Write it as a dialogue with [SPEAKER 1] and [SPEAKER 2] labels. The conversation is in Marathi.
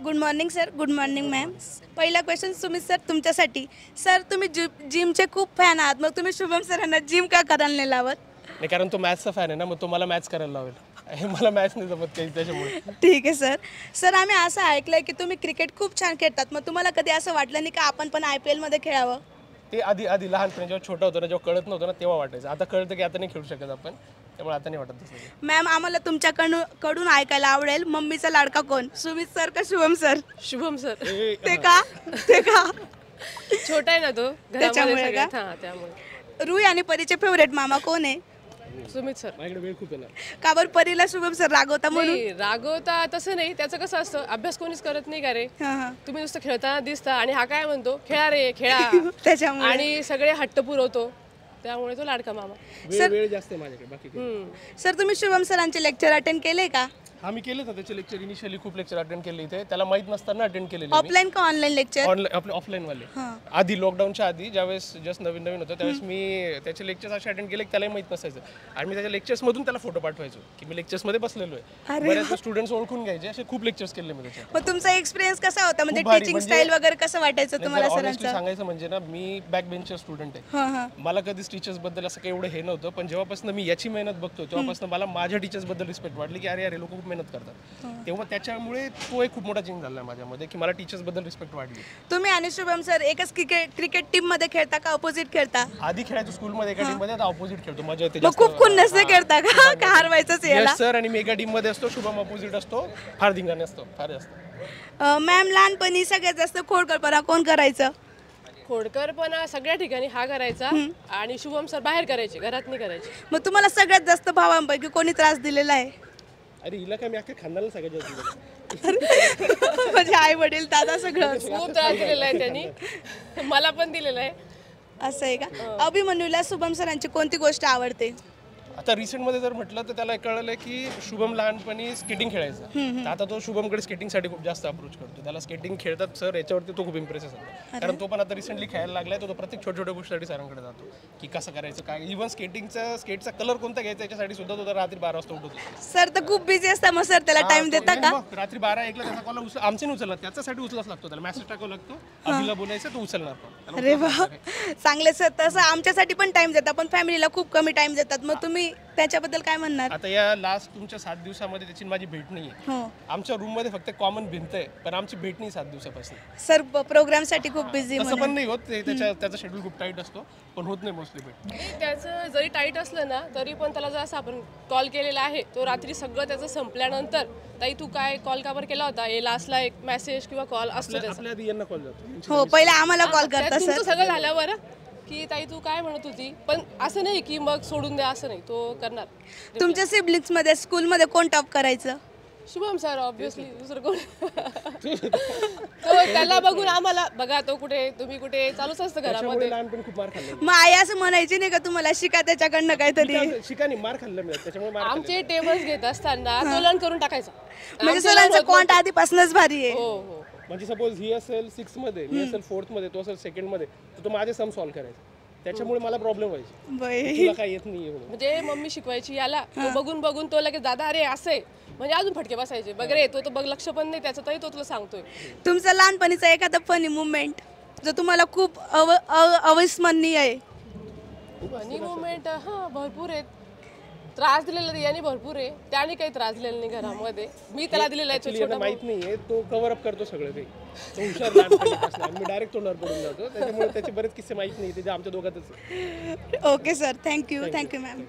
[SPEAKER 1] Good morning sir. Good morning ma'am. पहिला क्वेश्चन सुमित सर तुमच्यासाठी. सर तुम्ही जिमचे खूप फॅन आहात, मग तुम्ही शुभम सरांना जिम का करायला नाही लावत?
[SPEAKER 2] नाही, कारण तो मॅथ्सचा फॅन आहे ना, मग तो मला मॅथ्स करायला लावेल. हे मला मॅथ्स नाही जमत काही, त्याच्यामुळे.
[SPEAKER 1] ठीक आहे सर. सर आम्ही असं ऐकलंय की तुम्ही क्रिकेट खूप छान खेळतात, मग तुम्हाला कधी असं वाटलं नाही का आपण पण IPL मध्ये खेळावं?
[SPEAKER 2] ते आधी लहानपणी जेव्हा छोटा होतो ना, जेव्हा कळत नव्हतं ना, तेव्हा वाटायचं. आता कळतं की आता नाही खेळू शकत आपण, त्यामुळे आता नाही वाटत तसं.
[SPEAKER 1] मॅम आम्हाला तुमच्याकडून ऐकायला आवडेल, मम्मीचा लाडका कोण, सुमित सर का शुभम सर?
[SPEAKER 3] शुभम सर.
[SPEAKER 1] ते का?
[SPEAKER 3] छोटा आहे ना तो
[SPEAKER 1] त्याच्यामुळे
[SPEAKER 3] घरामध्ये
[SPEAKER 1] का?
[SPEAKER 3] सगळ्यात. हां, त्यामुळे
[SPEAKER 1] रुई आणि परीचे फेवरेट मामा कोण आहे?
[SPEAKER 3] सुमित सर.
[SPEAKER 2] माझ्याकडे वेळ खूप आहे ना.
[SPEAKER 1] का बरं परीला शुभम सर रागवता म्हणून?
[SPEAKER 3] नाही, रागवता तसं नाही. त्याचं कसं असतं, अभ्यास कोणीच करत नाही का रे,
[SPEAKER 1] हां हां.
[SPEAKER 3] तुम्ही नुसतं खेळताना दिसता आणि हा काय म्हणतो, खेळा रे खेळा.
[SPEAKER 1] त्याच्यामुळे.
[SPEAKER 3] आणि सगळे हट्ट पुरवतो, त्यामुळे तो लाडका मामा.
[SPEAKER 2] वेळ जास्त आहे माझ्याकडे, बाकी काही.
[SPEAKER 1] सर तुम्ही शुभम सरांचे लेक्चर अटेंड केले का?
[SPEAKER 2] हा, मी केले त्याचे लेक्चर. इनिशियली खूप लेक्चर अटेंड केले इथे. त्याला माहित नसताना अटेंड केलेले.
[SPEAKER 1] ऑफलाईन का ऑनलाईन लेक्चर?
[SPEAKER 2] ऑनलाईन, आपले ऑफलाईन वाले. आधी लॉकडाऊनच्या आधी ज्यावेळेस जस्ट नवीन होतं त्यावेळेस मी त्याचे लेक्चर्स असे अटेंड केले की त्यालाही माहित नसायचं. आणि मी त्याच्या लेक्चर्स मधून त्याला फोटो पाठवायचो की मी लेक्चर्स मध्ये बसलेलो आहे. बऱ्याच स्टुडंट्स ओळखून घ्यायचे. असे खूप लेक्चर्स केले मी त्याचे.
[SPEAKER 1] मग तुमचा एक्सपिरियन्स कसा होता, म्हणजे
[SPEAKER 2] खूप भारी,
[SPEAKER 1] टीचिंग
[SPEAKER 2] म्हणजे-
[SPEAKER 1] स्टाईल वगैरे कसं वाटायचं तुम्हाला
[SPEAKER 2] Honestly
[SPEAKER 1] सरांचं?
[SPEAKER 2] सांगायचं म्हणजे ना, मी बॅक बेंचर स्टुडंट आहे.
[SPEAKER 1] हां हां.
[SPEAKER 2] मला कधीच टीचर्स बद्दल असं काही एवढं हे नव्हतं, पण जेव्हापासून मी याची मेहनत बघतो तेव्हापासून मला माझ्या टीचर्स बद्दल रिस्पेक्ट वाटली की अरे लोक खूप मेहनत करतात. तेव्हा त्याच्यामुळे तो एक खूप मोठा चेंज झाला माझ्यामध्ये की मला टीचर्स बद्दल रिस्पेक्ट वाढली.
[SPEAKER 1] तुम्ही आणि शुभम सर एकच क्रिकेट टीम मध्ये खेळता का अपोजिट खेळता?
[SPEAKER 2] आधी खेळायचो स्कूलमध्ये एका टीम मध्ये, आता ऑपोजिट खेळतो. मजा येते
[SPEAKER 1] मग
[SPEAKER 2] जास्त.
[SPEAKER 1] खूप खुन्नस खेळता का? का हरवायचंच याला?
[SPEAKER 2] यश सर आणि मी एका टीम मध्ये असतो, शुभम ऑपोजिट असतो. फार धिंगाणे असतो, फार जास्त.
[SPEAKER 1] मॅम लहानपणी सगळ्यात जास्त खोडकरपणा कोण करायचं?
[SPEAKER 3] खोडकरपणा सगळ्या ठिकाणी हा करायचा आणि शुभम सर बाहेर करायचे, घरात नाही करायचे.
[SPEAKER 1] मग तुम्हाला सगळ्यात जास्त भावांपैकी कोणी त्रास दिलेला आहे?
[SPEAKER 2] अरे हिला काय, मी अख्ख्या खानदाला सगळ्यात जास्त दिलं.
[SPEAKER 1] म्हणजे आई वडील दादा सगळं
[SPEAKER 3] खूप त्रास दिलेला आहे त्यांनी, मला पण दिलेला आहे.
[SPEAKER 1] असं आहे का? अभिमन्यूला शुभम सरांची कोणती गोष्ट आवडते?
[SPEAKER 2] आता रिसेंटमध्ये जर म्हटलं तर त्याला कळलं की शुभम लहानपणी स्केटिंग खेळायचा. तर आता तो शुभमकडे स्केटिंगसाठी खूप जास्त अप्रोच करतो. त्याला स्केटिंग खेळतात सर, याच्यावरती तो खूप इम्प्रेस आहे. कारण तो पण आता रिसेंटली खेळायला लागलाय. तो प्रत्येक छोट्या गोष्टीसाठी सरांकडे जातो की कसं करायचं, काय. इव्हन स्केटचा कलर कोणता घ्यायचा याच्यासाठी सुद्धा तो रात्री 12 वाजता उठतो.
[SPEAKER 1] सर तर खूप बिझी असता, मग सर त्याला टाइम देता का?
[SPEAKER 2] रात्री 12-1ला त्याचा कॉल आमचे नाही उचलणार, त्याच्यासाठी उचलाच लागतो. त्याला मेसेज टाकावं लागतो, अभिला बोलायचं, तो उचलणार पण.
[SPEAKER 1] अरे वा, चांगले सर. तसं आमच्यासाठी पण टाइम देतात, पण फॅमिलीला खूप कमी टाइम देतात. मग तुम्ही त्याच्याबद्दल काय म्हणणार?
[SPEAKER 2] आता या लास्ट तुमच्या 7 दिवसामध्ये त्याची माझी भेट नाही आहे.
[SPEAKER 1] हो
[SPEAKER 2] आमच्या रूम मध्ये फक्त कॉमन भिंत आहे, पण आमची भेट नाही 7 दिवसापासून.
[SPEAKER 1] सर प्रोग्राम साठी खूप बिझी
[SPEAKER 2] तसं पण नाही होत, त्याचा शेड्यूल खूप टाईट असतो, पण होत नाही मोस्टली भेट.
[SPEAKER 3] त्याचं जरी टाईट असलं ना, तरी पण त्याला जर असं आपण कॉल केलेला आहे, तो रात्री सगळं त्याचं संपल्यानंतर, ताई तू काय कॉल का बरं केला होता, हे लास्टला एक मेसेज किंवा कॉल असतो त्याचा.
[SPEAKER 2] आपल्या आधी यांना कॉल जातो.
[SPEAKER 1] हो, पहिला आम्हाला कॉल करता
[SPEAKER 3] तुमचं
[SPEAKER 1] सर.
[SPEAKER 3] सगळं झाल्यावर की ताई तू काय म्हणत होती, पण असं नाही की मग सोडून द्या, असं नाही, तो करणार.
[SPEAKER 1] तुमच्या सिबलिंग्स मध्ये स्कूल मध्ये कोण टॉप करायचं?
[SPEAKER 3] शुभम सर ऑब्विसली, दुसरं कोण. तो त्याला बघून आम्हाला बघा, तो कुठे तुम्ही कुठे चालूच असतं घरामध्ये.
[SPEAKER 2] लहानपणी खूप मार खाल्ला.
[SPEAKER 1] मग आई असं म्हणायची नाही का तुम्हाला, शिका त्याच्याकडनं काहीतरी?
[SPEAKER 2] शिकानी मार खाल्ला मी त्याच्यामुळे.
[SPEAKER 3] आमचे टेबल्स घेत असताना तो लर्न करून टाकायचा.
[SPEAKER 1] म्हणजे सरांचं कॉन्ट आधीपासूनच भारी आहे.
[SPEAKER 3] हो हो.
[SPEAKER 2] म्हणजे सपोज ही असेल 6 मध्ये, मी असेल 4th मध्ये, तो असेल 2nd मध्ये, तर तो माझे सम सॉल्व्ह करायचा. त्याच्यामुळे मला प्रॉब्लेम व्हायची,
[SPEAKER 1] बाई.
[SPEAKER 2] तुला काय येत नाहीये म्हणून.
[SPEAKER 3] म्हणजे मम्मी शिकवायची याला, तो बघून बघून तो लगेच दादा अरे असं आहे, म्हणजे अजून फटके बसायचे वगैरे. तो बघ लक्ष पण नाही त्याचं, तरी तो तुला सांगतोय.
[SPEAKER 1] तुमचा लहानपणीचा एखादा फनी मुवमेंट जो तुम्हाला खूप अविस्मरणीय आहे?
[SPEAKER 3] फनी मुवमेंट हां भरपूर आहेत. त्रास दिलेला याने भरपूर आहे, त्याने काही त्रास दिलेला नाही घरामध्ये. मी त्याला दिलेला आहे
[SPEAKER 2] Actually याला माहित नाहीये, तो कव्हर अप करतो सगळं काही. तो हुशार लहानपणीपासून. मी डायरेक्ट तोंडावर पडून जातो, त्याच्यामुळे त्याचे बरेच किस्से माहित नाही, ते आमच्या दोघातच.
[SPEAKER 1] Okay sir, thank you ma'am.